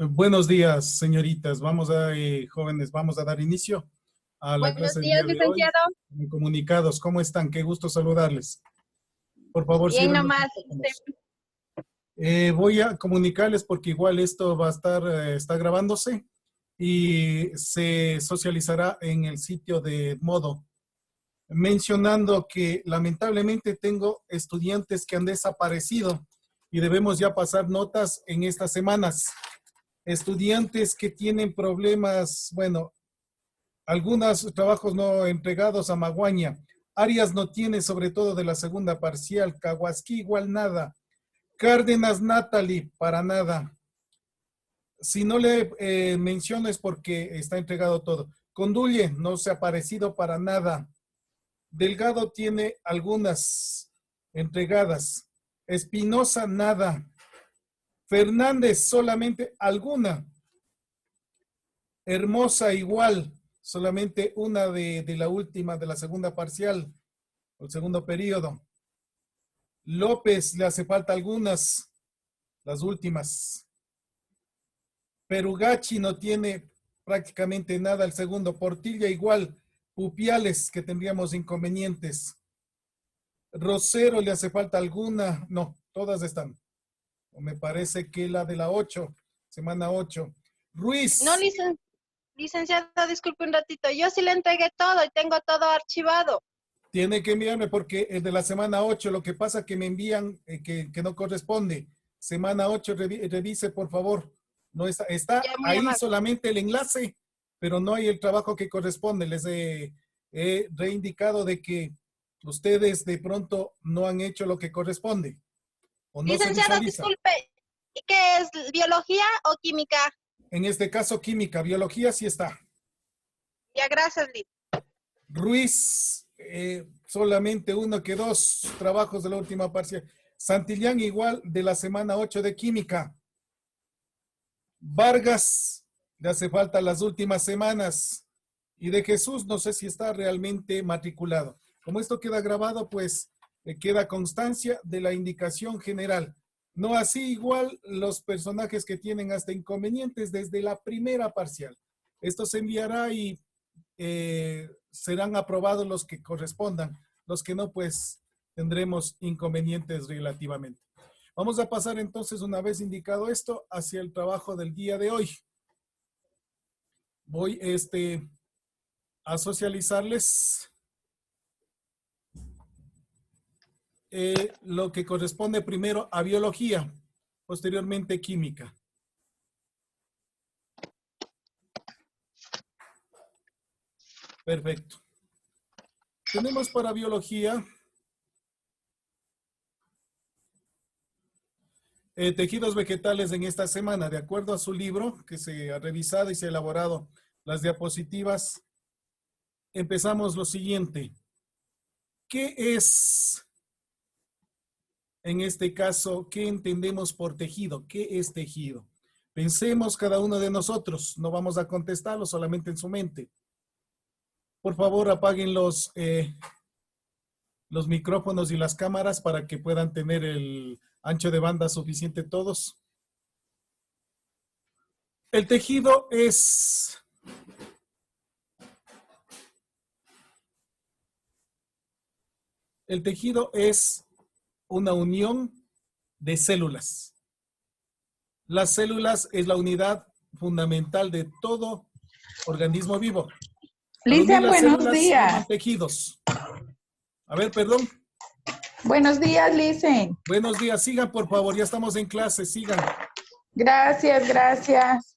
Buenos días, señoritas. Jóvenes, vamos a dar inicio a la Buenos clase del días, día de hoy. licenciado. Comunicados, ¿cómo están? Qué gusto saludarles. Por favor, Bien cierren los nomás. micrófonos. Voy a comunicarles porque igual esto va a estar, está grabándose y se socializará en el sitio de Modo, mencionando que lamentablemente tengo estudiantes que han desaparecido y debemos ya pasar notas en estas semanas. Estudiantes que tienen problemas, bueno, algunos trabajos no entregados a Maguaña. Arias no tiene, sobre todo de la segunda parcial. Caguasquí igual nada. Cárdenas Natalie, para nada. Si no le menciono es porque está entregado todo. Condulle no se ha aparecido para nada. Delgado tiene algunas entregadas. Espinosa nada. Fernández solamente alguna. Hermosa igual, solamente una de la última, de la segunda parcial, el segundo periodo. López le hace falta algunas, las últimas. Perugachi no tiene prácticamente nada el segundo. Portilla igual. Pupiales que tendríamos inconvenientes. Rosero le hace falta alguna. No, todas están. O me parece que la de la 8, semana 8. Ruiz. No, licenciado, disculpe un ratito. Yo sí le entregué todo y tengo todo archivado. Tiene que enviarme porque es de la semana 8. Lo que pasa que me envían que no corresponde. Semana 8, revise por favor. No está Ya, muy ahí amable. solamente el enlace, pero no hay el trabajo que corresponde. Les he reindicado de que ustedes de pronto no han hecho lo que corresponde o no se Licenciado, visualiza. disculpe. ¿Y qué es, biología o química? En este caso, química, biología sí está. Ya, gracias, Liz. Ruiz, solamente uno que dos trabajos de la última parcial. Santillán igual de la semana 8 de química. Vargas, le hace falta las últimas semanas. Y de Jesús, no sé si está realmente matriculado. Como esto queda grabado, pues queda constancia de la indicación general. No así igual los personajes que tienen hasta inconvenientes desde la primera parcial. Esto se enviará y serán aprobados los que correspondan. Los que no, pues tendremos inconvenientes relativamente. Vamos a pasar entonces, una vez indicado esto, hacia el trabajo del día de hoy. Voy a socializarles lo que corresponde primero a biología, posteriormente química. Perfecto. Tenemos para biología tejidos vegetales en esta semana, de acuerdo a su libro que se ha revisado y se ha elaborado las diapositivas. Empezamos lo siguiente. ¿Qué es, en este caso, qué entendemos por tejido? ¿Qué es tejido? Pensemos cada uno de nosotros, no vamos a contestarlo solamente en su mente. Por favor, apaguen los micrófonos y las cámaras para que puedan tener el ancho de banda suficiente todos. El tejido es una unión de células. Las células es la unidad fundamental de todo organismo vivo. Licia, buenos forman días. tejidos. A ver, perdón. Buenos días, Licen. Buenos días. Sigan, por favor. Ya estamos en clase. Sigan. Gracias, gracias.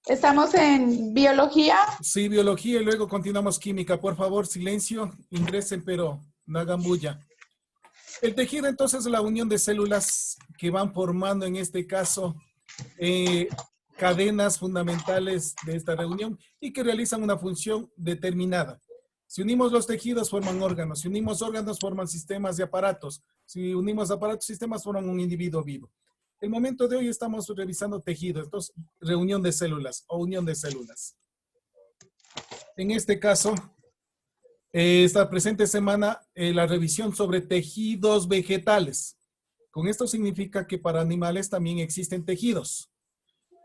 ¿Estamos en biología? Sí, biología y luego continuamos química. Por favor, silencio. Ingresen, pero no hagan bulla. El tejido, entonces, es la unión de células que van formando, en este caso, cadenas fundamentales de esta reunión y que realizan una función determinada. Si unimos los tejidos, forman órganos. Si unimos órganos, forman sistemas y aparatos. Si unimos aparatos y sistemas, forman un individuo vivo. El momento de hoy estamos revisando tejidos, entonces, reunión de células o unión de células. En este caso, esta presente semana, la revisión sobre tejidos vegetales. Con esto significa que para animales también existen tejidos.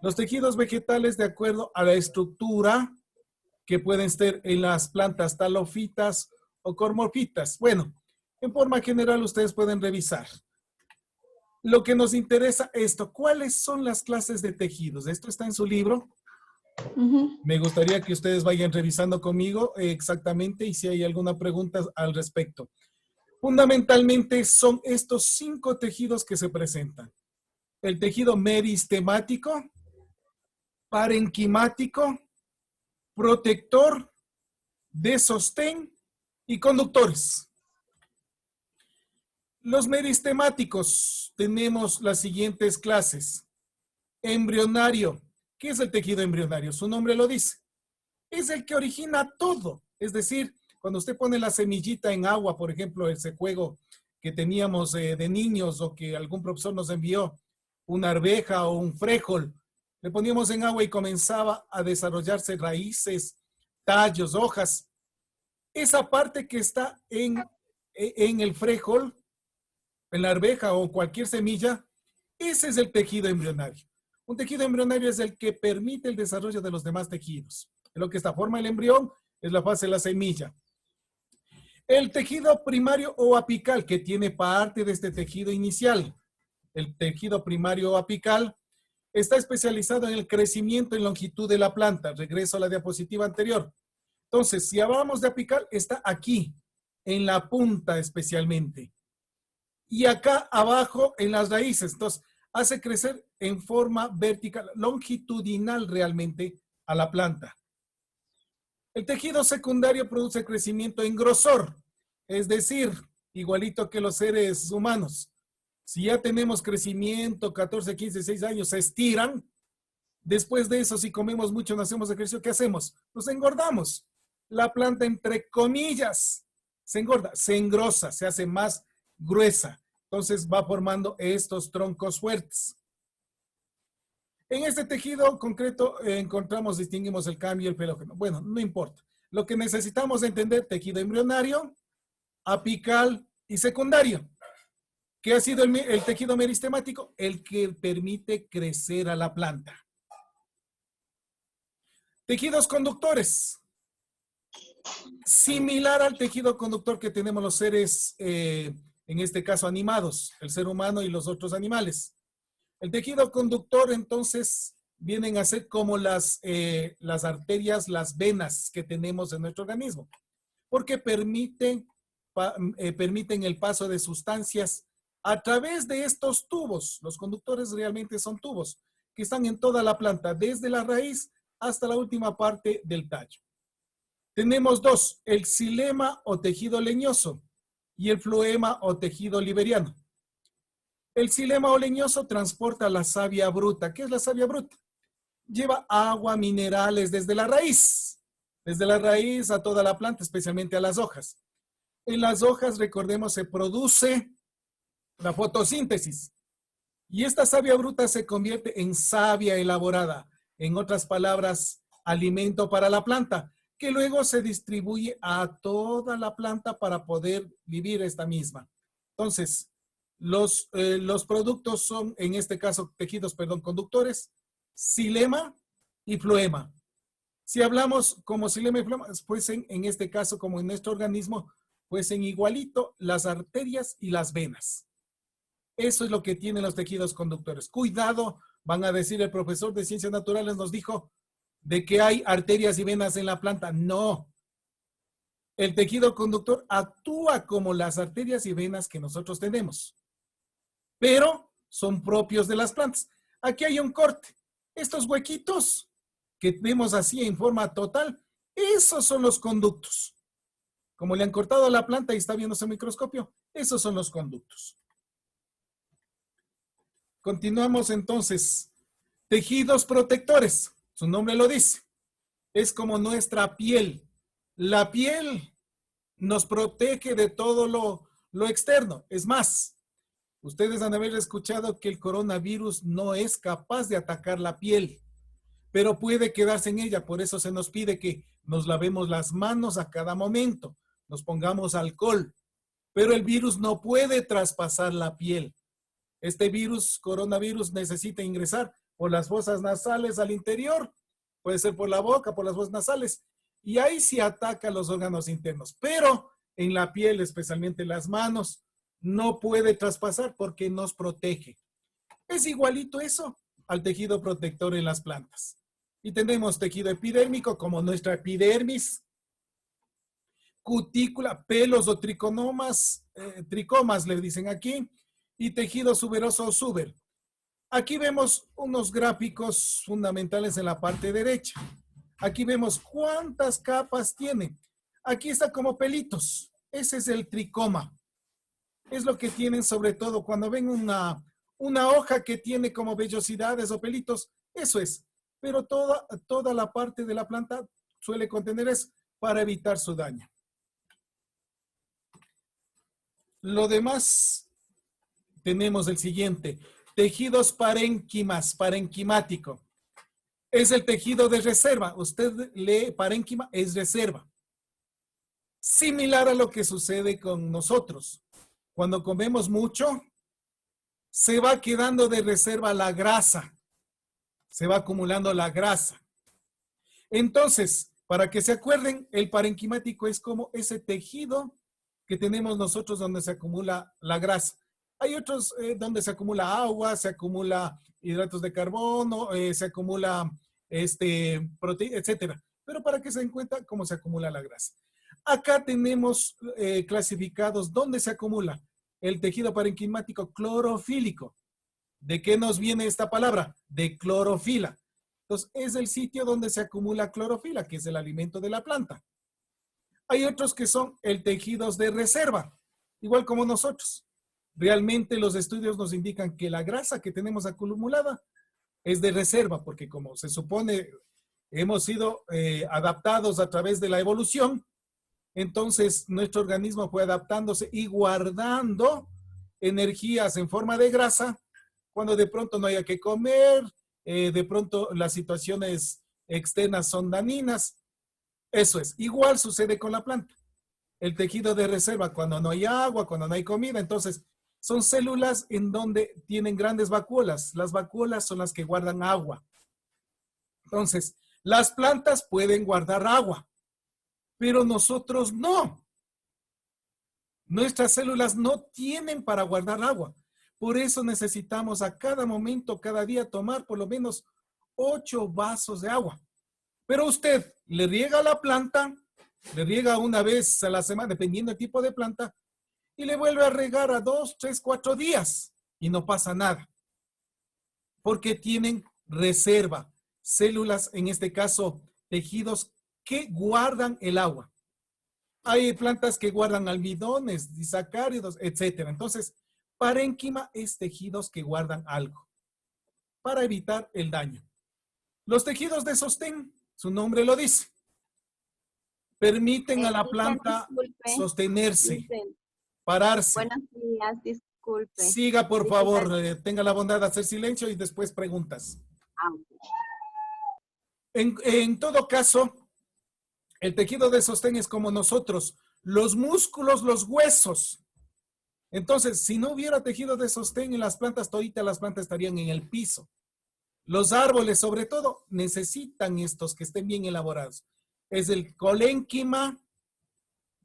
Los tejidos vegetales, de acuerdo a la estructura que pueden ser en las plantas talofitas o cormofitas. Bueno, en forma general ustedes pueden revisar. Lo que nos interesa esto, ¿cuáles son las clases de tejidos? Esto está en su libro. Me gustaría que ustedes vayan revisando conmigo exactamente y si hay alguna pregunta al respecto. Fundamentalmente son estos 5 tejidos que se presentan. El tejido meristemático, parenquimático, protector, de sostén y conductores. Los meristemáticos tenemos las siguientes clases. Embrionario. ¿Qué es el tejido embrionario? Su nombre lo dice. Es el que origina todo. Es decir, cuando usted pone la semillita en agua, por ejemplo, ese juego que teníamos de niños o que algún profesor nos envió, una arveja o un frijol, le poníamos en agua y comenzaba a desarrollarse raíces, tallos, hojas. Esa parte que está en el frijol, en la arveja o cualquier semilla, ese es el tejido embrionario. Un tejido embrionario es el que permite el desarrollo de los demás tejidos. Es lo que está forma el embrión, es la fase de la semilla. El tejido primario o apical, que tiene parte de este tejido inicial. El tejido primario o apical está especializado en el crecimiento en longitud de la planta. Regreso a la diapositiva anterior. Entonces, si hablamos de apical, está aquí, en la punta especialmente. Y acá abajo en las raíces. Entonces, hace crecer en forma vertical, longitudinal realmente a la planta. El tejido secundario produce crecimiento en grosor, es decir, igualito que los seres humanos. Si ya tenemos crecimiento, 14, 15, 16 años, se estiran. Después de eso, si comemos mucho, no hacemos ejercicio, ¿qué hacemos? Nos engordamos. La planta, entre comillas, se engorda, se engrosa, se hace más gruesa. Entonces va formando estos troncos fuertes. En este tejido concreto distinguimos el cambio y el pelógeno. Bueno, no importa. Lo que necesitamos entender, tejido embrionario, apical y secundario. ¿Qué ha sido el tejido meristemático? El que permite crecer a la planta. Tejidos conductores. Similar al tejido conductor que tenemos los seres, en este caso animados, el ser humano y los otros animales. El tejido conductor, entonces, vienen a ser como las arterias, las venas que tenemos en nuestro organismo, porque permiten el paso de sustancias a través de estos tubos. Los conductores realmente son tubos que están en toda la planta, desde la raíz hasta la última parte del tallo. Tenemos 2, el xilema o tejido leñoso y el floema o tejido liberiano. El xilema o leñoso transporta la savia bruta. ¿Qué es la savia bruta? Lleva agua, minerales desde la raíz a toda la planta, especialmente a las hojas. En las hojas, recordemos, se produce la fotosíntesis y esta savia bruta se convierte en savia elaborada. En otras palabras, alimento para la planta, que luego se distribuye a toda la planta para poder vivir esta misma. Entonces, los productos son, en este caso, tejidos, conductores, xilema y floema. Si hablamos como xilema y floema, pues en este caso, como en nuestro organismo, pues en igualito las arterias y las venas. Eso es lo que tienen los tejidos conductores. Cuidado, van a decir, el profesor de Ciencias Naturales nos dijo de que hay arterias y venas en la planta. No. El tejido conductor actúa como las arterias y venas que nosotros tenemos, pero son propios de las plantas. Aquí hay un corte. Estos huequitos que vemos así en forma total, esos son los conductos. Como le han cortado a la planta y está viendo ese microscopio, esos son los conductos. Continuamos entonces. Tejidos protectores. Su nombre lo dice. Es como nuestra piel. La piel nos protege de todo lo externo. Es más, ustedes han de haber escuchado que el coronavirus no es capaz de atacar la piel, pero puede quedarse en ella. Por eso se nos pide que nos lavemos las manos a cada momento, nos pongamos alcohol. Pero el virus no puede traspasar la piel. Este virus, coronavirus, necesita ingresar por las fosas nasales al interior, puede ser por la boca, por las fosas nasales, y ahí sí ataca los órganos internos, pero en la piel, especialmente las manos, no puede traspasar porque nos protege. Es igualito eso al tejido protector en las plantas. Y tenemos tejido epidérmico como nuestra epidermis, cutícula, pelos o tricomas le dicen aquí, y tejido suberoso o suber. Aquí vemos unos gráficos fundamentales en la parte derecha. Aquí vemos cuántas capas tiene. Aquí está como pelitos. Ese es el tricoma. Es lo que tienen sobre todo cuando ven una hoja que tiene como vellosidades o pelitos. Eso es. Pero toda la parte de la planta suele contener eso para evitar su daño. Lo demás, tenemos el siguiente. Tejidos parénquimas, parenquimático. Es el tejido de reserva. Usted lee parénquima, es reserva. Similar a lo que sucede con nosotros. Cuando comemos mucho, se va quedando de reserva la grasa. Se va acumulando la grasa. Entonces, para que se acuerden, el parenquimático es como ese tejido que tenemos nosotros donde se acumula la grasa. Hay otros donde se acumula agua, se acumula hidratos de carbono, se acumula proteína, etcétera. Pero para que se den cuenta cómo se acumula la grasa. Acá tenemos clasificados dónde se acumula el tejido parenquimático clorofílico. ¿De qué nos viene esta palabra? De clorofila. Entonces, es el sitio donde se acumula clorofila, que es el alimento de la planta. Hay otros que son el tejidos de reserva, igual como nosotros. Realmente los estudios nos indican que la grasa que tenemos acumulada es de reserva, porque como se supone hemos sido adaptados a través de la evolución, entonces nuestro organismo fue adaptándose y guardando energías en forma de grasa cuando de pronto no haya que comer, de pronto las situaciones externas son dañinas. Eso es. Igual sucede con la planta. El tejido de reserva cuando no hay agua, cuando no hay comida. Entonces, son células en donde tienen grandes vacuolas. Las vacuolas son las que guardan agua. Entonces, las plantas pueden guardar agua, pero nosotros no. Nuestras células no tienen para guardar agua. Por eso necesitamos a cada momento, cada día, tomar por lo menos 8 vasos de agua. Pero usted le riega a la planta, le riega una vez a la semana, dependiendo del tipo de planta, y le vuelve a regar a 2, 3, 4 días y no pasa nada. Porque tienen reserva, células, en este caso, tejidos que guardan el agua. Hay plantas que guardan almidones, disacáridos, etc. Entonces, parénquima es tejidos que guardan algo para evitar el daño. Los tejidos de sostén, su nombre lo dice, permiten a la planta sostenerse, pararse. Buenos días, disculpe. Siga, por favor, tenga la bondad de hacer silencio y después preguntas. En todo caso, el tejido de sostén es como nosotros, los músculos, los huesos. Entonces, si no hubiera tejido de sostén en las plantas, toditas las plantas estarían en el piso. Los árboles, sobre todo, necesitan estos que estén bien elaborados. Es el colénquima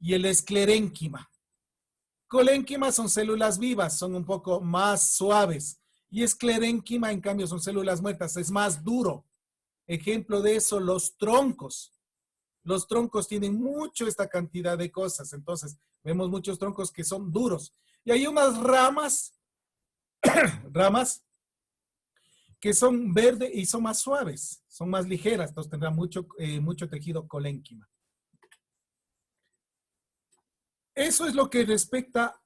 y el esclerénquima. Colénquima son células vivas, son un poco más suaves. Y esclerénquima, en cambio, son células muertas, es más duro. Ejemplo de eso, los troncos. Los troncos tienen mucho esta cantidad de cosas. Entonces, vemos muchos troncos que son duros. Y hay unas ramas que son verdes y son más suaves, son más ligeras, entonces tendrán mucho tejido colénquima. Eso es lo que respecta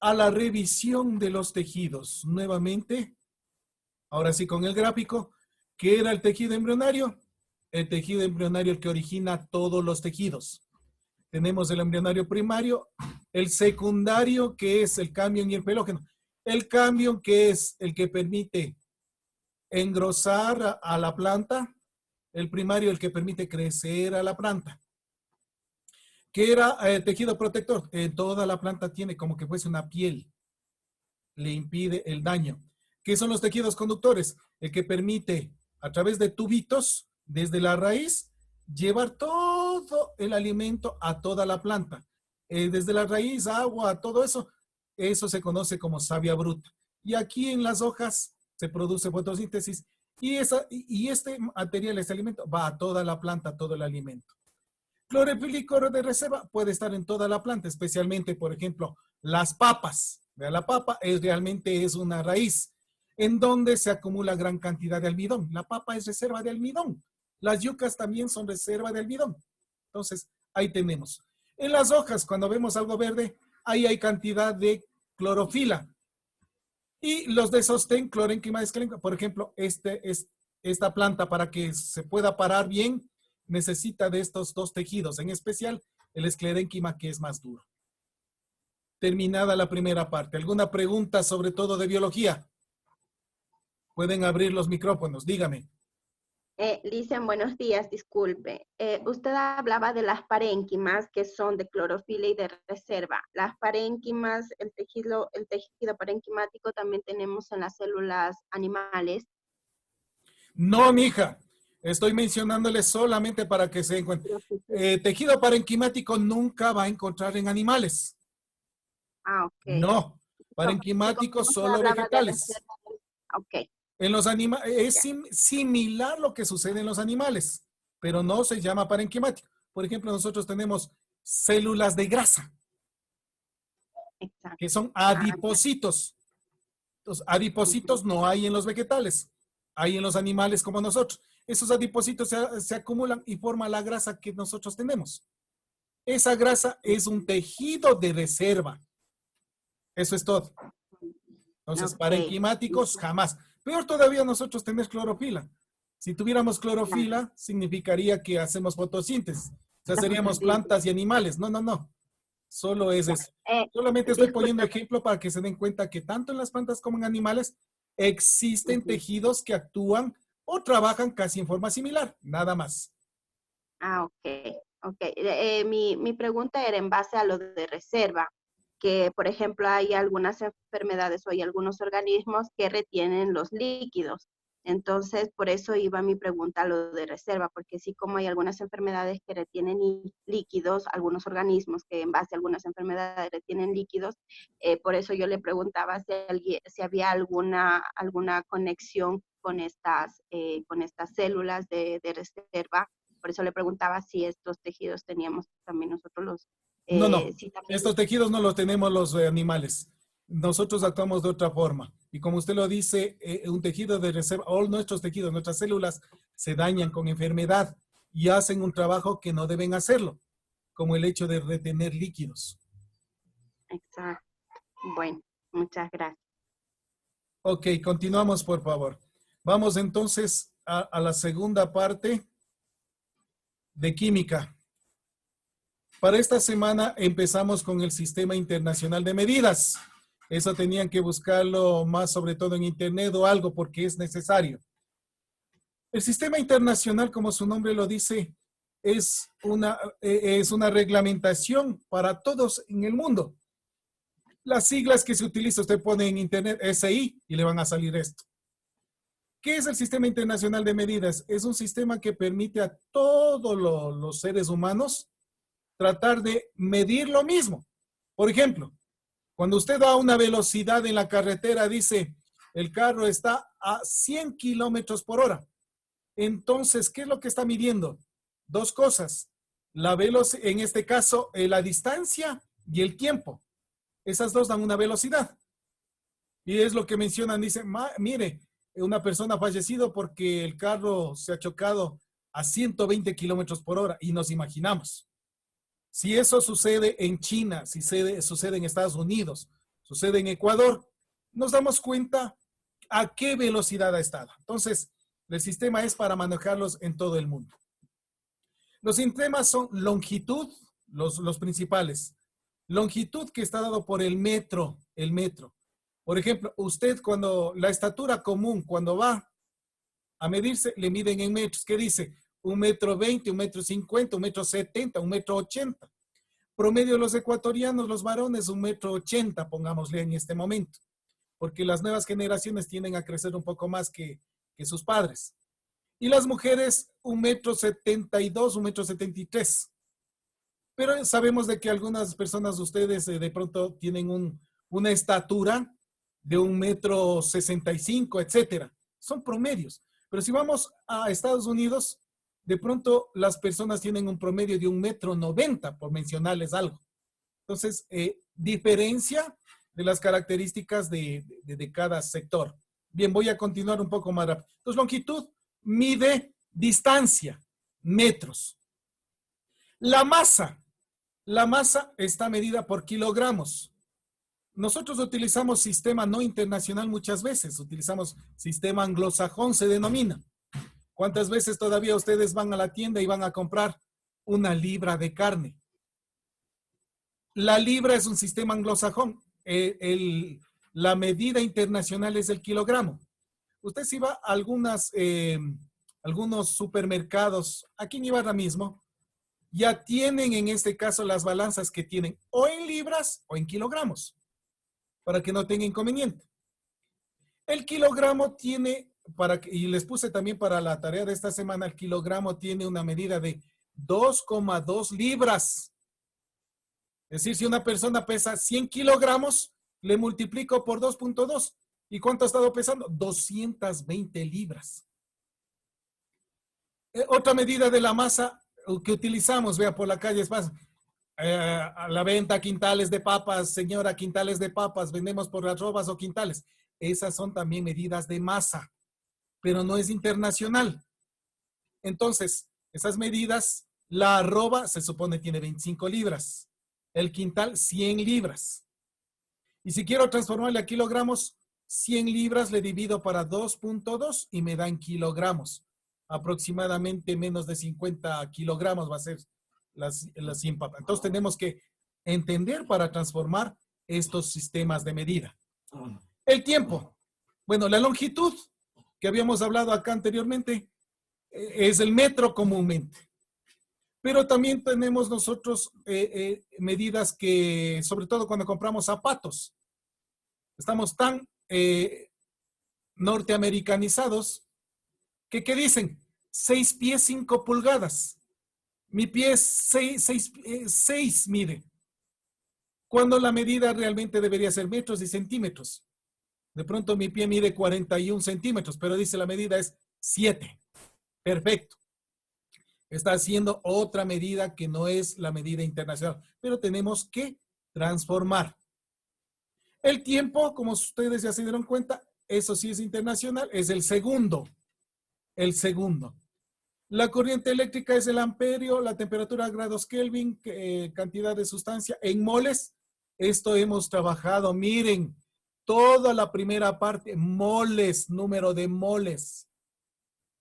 a la revisión de los tejidos. Nuevamente, ahora sí con el gráfico, ¿qué era el tejido embrionario? El tejido embrionario el que origina todos los tejidos. Tenemos el embrionario primario, el secundario que es el cambium y el pelógeno. El cambium que es el que permite engrosar a la planta, el primario el que permite crecer a la planta. ¿Qué era el tejido protector? Toda la planta tiene como que fuese una piel, le impide el daño. ¿Qué son los tejidos conductores? el que permite a través de tubitos, desde la raíz, llevar todo el alimento a toda la planta. Desde la raíz, agua, todo eso, eso se conoce como savia bruta. Y aquí en las hojas se produce fotosíntesis y este material, este alimento, va a toda la planta, a todo el alimento. Clorofílico de reserva puede estar en toda la planta, especialmente, por ejemplo, las papas. La papa realmente es una raíz en donde se acumula gran cantidad de almidón. La papa es reserva de almidón. Las yucas también son reserva de almidón. Entonces, ahí tenemos. En las hojas, cuando vemos algo verde, ahí hay cantidad de clorofila. Y los de sostén, clorénquima, esclénquima, por ejemplo, esta planta para que se pueda parar bien, necesita de estos dos tejidos, en especial el esclerénquima, que es más duro. Terminada la primera parte. ¿Alguna pregunta sobre todo de biología? Pueden abrir los micrófonos, dígame. Licen, buenos días, disculpe. Usted hablaba de las parénquimas que son de clorofila y de reserva. Las parénquimas, el tejido parenquimático también tenemos en las células animales. No, mija. Estoy mencionándole solamente para que se encuentre. Tejido parenquimático nunca va a encontrar en animales. Ah, ok. No, parenquimáticos solo vegetales. Ok. En los animales es similar lo que sucede en los animales, pero no se llama parenquimático. Por ejemplo, nosotros tenemos células de grasa, Exacto. que son adipocitos. Los adipocitos no hay en los vegetales, hay en los animales como nosotros. Esos adipocitos se acumulan y forman la grasa que nosotros tenemos. Esa grasa es un tejido de reserva. Eso es todo. Entonces, parenquimáticos jamás. Peor todavía nosotros tenemos clorofila. Si tuviéramos clorofila, significaría que hacemos fotosíntesis. O sea, seríamos plantas y animales. No, no, no. Solo es eso. Solamente estoy poniendo ejemplo para que se den cuenta que tanto en las plantas como en animales existen tejidos que actúan o trabajan casi en forma similar. Nada más. Ah, ok. Mi pregunta era en base a lo de reserva, que por ejemplo hay algunas enfermedades o hay algunos organismos que retienen los líquidos. Entonces, por eso iba mi pregunta a lo de reserva, porque sí, como hay algunas enfermedades que retienen líquidos, algunos organismos que en base a algunas enfermedades retienen líquidos, por eso yo le preguntaba si había alguna conexión con estas células de reserva. Por eso le preguntaba si estos tejidos teníamos también nosotros los... No. si también... Estos tejidos no los tenemos los animales. Nosotros actuamos de otra forma. Y como usted lo dice, un tejido de reserva, o nuestros tejidos, nuestras células, se dañan con enfermedad y hacen un trabajo que no deben hacerlo, como el hecho de retener líquidos. Exacto. Bueno, muchas gracias. Ok, continuamos, por favor. Vamos entonces a la segunda parte de química. Para esta semana empezamos con el Sistema Internacional de Medidas. Eso tenían que buscarlo más sobre todo en internet o algo porque es necesario. El Sistema Internacional, como su nombre lo dice, es una reglamentación para todos en el mundo. Las siglas que se utilizan, usted pone en internet SI y le van a salir esto. ¿Qué es el Sistema Internacional de Medidas? Es un sistema que permite a todos los seres humanos tratar de medir lo mismo. Por ejemplo, cuando usted va a una velocidad en la carretera, dice, el carro está a 100 kilómetros por hora. Entonces, ¿qué es lo que está midiendo? Dos cosas. La velocidad, en este caso, la distancia y el tiempo. Esas dos dan una velocidad. Y es lo que mencionan, dice, mire, una persona ha fallecido porque el carro se ha chocado a 120 kilómetros por hora y nos imaginamos. Si eso sucede en China, si sucede en Estados Unidos, sucede en Ecuador, nos damos cuenta a qué velocidad ha estado. Entonces, el sistema es para manejarlos en todo el mundo. Los sistemas son longitud, los principales. Longitud que está dado por el metro, Por ejemplo, usted cuando la estatura común, cuando va a medirse, le miden en metros. ¿Qué dice? 1,20 m, 1,50 m, 1,70 m, 1,80 m. Promedio de los ecuatorianos, los varones, 1,80 m, pongámosle en este momento. Porque las nuevas generaciones tienden a crecer un poco más que que sus padres. Y las mujeres 1,72 m, 1,73 m. Pero sabemos de que algunas personas de ustedes de pronto tienen una estatura de 1,65 m, etcétera. Son promedios. Pero si vamos a Estados Unidos, de pronto las personas tienen un promedio de 1,90 m, por mencionarles algo. Entonces, diferencia de las características de cada sector. Bien, voy a continuar un poco más rápido. Entonces, longitud mide distancia, metros. La masa está medida por kilogramos. Nosotros utilizamos sistema no internacional muchas veces, utilizamos sistema anglosajón, se denomina. ¿Cuántas veces todavía ustedes van a la tienda y van a comprar una libra de carne? La libra es un sistema anglosajón. La medida internacional es el kilogramo. Usted si va a algunos supermercados, aquí en Ibarra mismo, ya tienen en este caso las balanzas que tienen o en libras o en kilogramos, para que no tenga inconveniente. El kilogramo tiene, y les puse también para la tarea de esta semana, el kilogramo tiene una medida de 2,2 libras. Es decir, si una persona pesa 100 kilogramos, le multiplico por 2,2. ¿Y cuánto ha estado pesando? 220 libras. Otra medida de la masa que utilizamos, vea, por la calle es más, a la venta quintales de papas, señora, quintales de papas, vendemos por arrobas o quintales. Esas son también medidas de masa, pero no es internacional. Entonces, esas medidas, la arroba se supone tiene 25 libras, el quintal 100 libras. Y si quiero transformarle a kilogramos, 100 libras le divido para 2,2 y me dan kilogramos. Aproximadamente menos de 50 kilogramos va a ser las 100 papas. Entonces tenemos que entender para transformar estos sistemas de medida. El tiempo. Bueno, la longitud que habíamos hablado acá anteriormente es el metro comúnmente. Pero también tenemos nosotros medidas que, sobre todo cuando compramos zapatos, estamos tan norteamericanizados que ¿qué dicen? 6 pies 5 pulgadas. Mi pie es 6 mide. Cuando la medida realmente debería ser metros y centímetros. De pronto mi pie mide 41 centímetros, pero dice la medida es 7. Perfecto. Está haciendo otra medida que no es la medida internacional, pero tenemos que transformar. El tiempo, como ustedes ya se dieron cuenta, eso sí es internacional, es el segundo. El segundo. La corriente eléctrica es el amperio, la temperatura grados Kelvin, cantidad de sustancia en moles. Esto hemos trabajado, miren, toda la primera parte, moles, número de moles.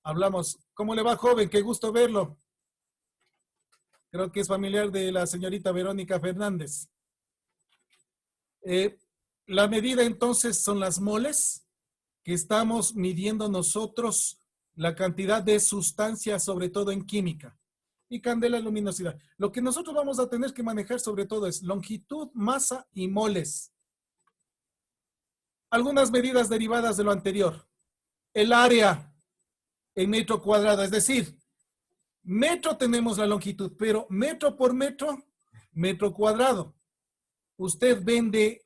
Hablamos, ¿cómo le va, joven? Qué gusto verlo. Creo que es familiar de la señorita Verónica Fernández. La medida entonces son las moles que estamos midiendo nosotros, la cantidad de sustancias, sobre todo en química. Y candela, luminosidad. Lo que nosotros vamos a tener que manejar sobre todo es longitud, masa y moles. Algunas medidas derivadas de lo anterior. El área en metro cuadrado, es decir, metro tenemos la longitud, pero metro por metro, metro cuadrado. Usted vende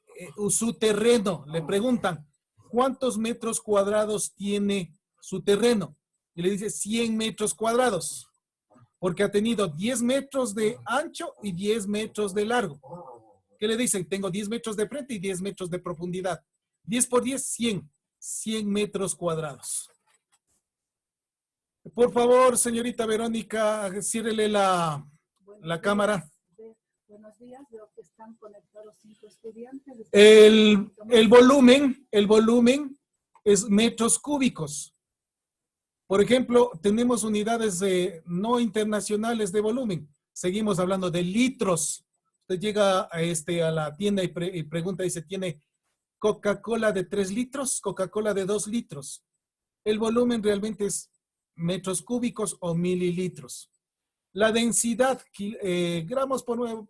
su terreno, le preguntan, ¿cuántos metros cuadrados tiene su terreno? Y le dice 100 metros cuadrados, porque ha tenido 10 metros de ancho y 10 metros de largo. ¿Qué le dicen? Tengo 10 metros de frente y 10 metros de profundidad. 10 por 10, 100. 100 metros cuadrados. Por favor, señorita Verónica, ciérrele la cámara. Buenos días, veo que están conectados 5 estudiantes. El volumen es metros cúbicos. Por ejemplo, tenemos unidades no internacionales de volumen. Seguimos hablando de litros. Usted llega a la tienda y pregunta, dice, ¿tiene Coca-Cola de 3 litros? Coca-Cola de 2 litros. El volumen realmente es metros cúbicos o mililitros. La densidad, kilogramos por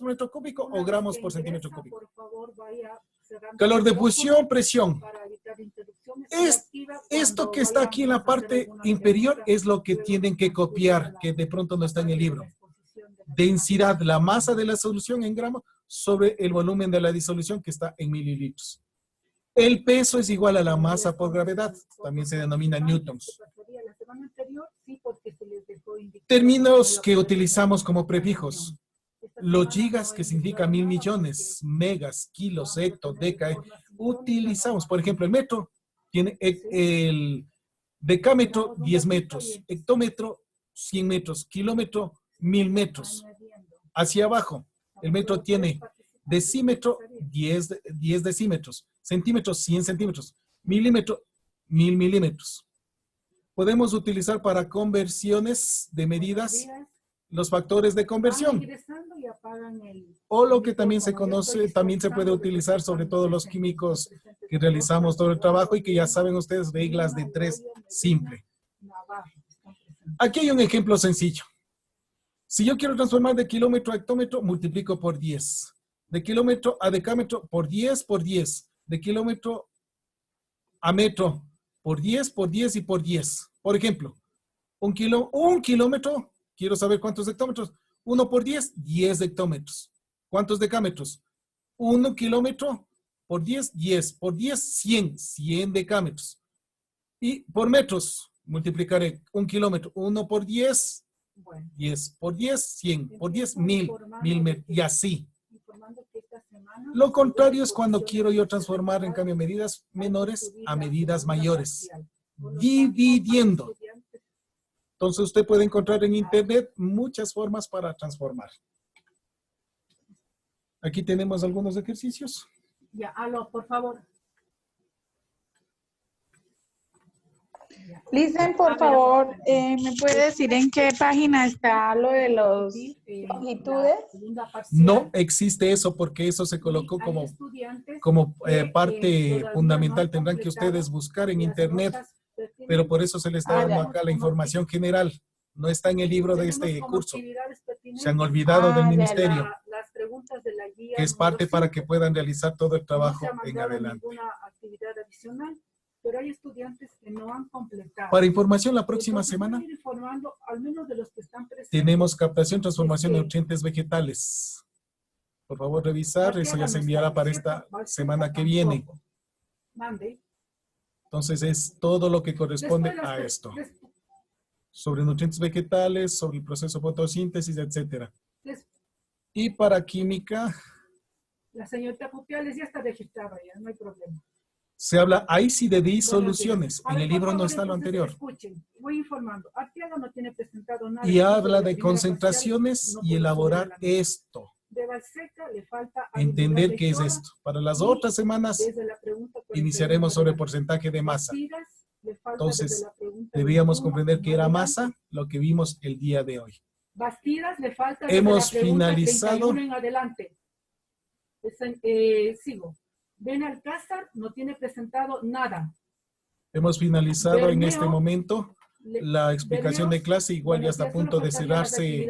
metro cúbico o gramos por centímetro cúbico. Por favor, vaya cerrando Calor de fusión, presión. para evitar interrupciones. Esto que está aquí en la parte inferior es lo que tienen que copiar, que de pronto no está en el libro. Densidad, la masa de la solución en gramos sobre el volumen de la disolución que está en mililitros. El peso es igual a la masa por gravedad, también se denomina newtons. Términos que utilizamos como prefijos. Los gigas, que significa 1000 millones, megas, kilos, hecto, deca, utilizamos, por ejemplo, el metro tiene el decámetro 10 metros, hectómetro 100 metros, kilómetro 1000 metros. Hacia abajo, el metro tiene decímetro 10 decímetros, centímetros 100 centímetros, milímetro 1000 milímetros. Podemos utilizar para conversiones de medidas los factores de conversión. O lo que también se conoce, también se puede utilizar sobre todo los químicos que realizamos todo el trabajo y que ya saben ustedes, reglas de 3 simple. Aquí hay un ejemplo sencillo. Si yo quiero transformar de kilómetro a hectómetro, multiplico por 10. De kilómetro a decámetro, por 10 por 10. De kilómetro a metro, por 10 y por 10. Por ejemplo, un kilómetro, quiero saber cuántos hectómetros. 1 por 10, 10 hectómetros. ¿Cuántos decámetros? 1 kilómetro por 10, 10. Por 10, 100 decámetros. Y por metros, multiplicaré 1 kilómetro. 1 por 10, 10. Por 10, 100. Por 10, 1000 metros. Y así. Lo contrario es cuando quiero yo transformar, en cambio, medidas menores a medidas mayores. Dividiendo. Entonces usted puede encontrar en internet muchas formas para transformar. Aquí tenemos algunos ejercicios. Ya, aló, por favor. Listen, por favor, ¿me puede decir en qué página está lo de los longitudes? No existe eso porque eso se colocó como parte fundamental. Tendrán que ustedes buscar en internet, pero por eso se les está dando acá la información general. No está en el libro de este curso. Se han olvidado del ministerio, que es parte para que puedan realizar todo el trabajo en adelante. Pero hay estudiantes que no han completado. Para información, la próxima semana al menos de los que están presentes, tenemos captación, transformación de nutrientes vegetales. Por favor, revisar. Eso ya se enviará para esta semana que viene. Entonces, es todo lo que corresponde a esto. Sobre nutrientes vegetales, sobre el proceso de fotosíntesis, etc. Y para química, la señorita Pupiales ya está registrada, ya no hay problema. se habla ahí sí de disoluciones. En el libro no está lo anterior. Escuchen, voy informando. Arteaga no tiene presentado nada. Y habla de concentraciones y elaborar esto. De Balseca le falta Entender qué es esto. Para las otras semanas iniciaremos sobre porcentaje de masa. Entonces, debíamos comprender que era masa lo que vimos el día de hoy. Bastidas le falta. Hemos finalizado. En adelante. Sigo. Ben Alcázar no tiene presentado nada. Hemos finalizado en este momento la explicación de clase. Igual ya está a punto de cerrarse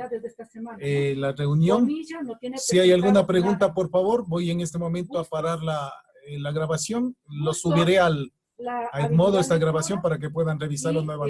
la reunión. Si hay alguna pregunta, por favor, voy en este momento a parar la grabación. Lo subiré al modo esta grabación para que puedan revisarlo nuevamente.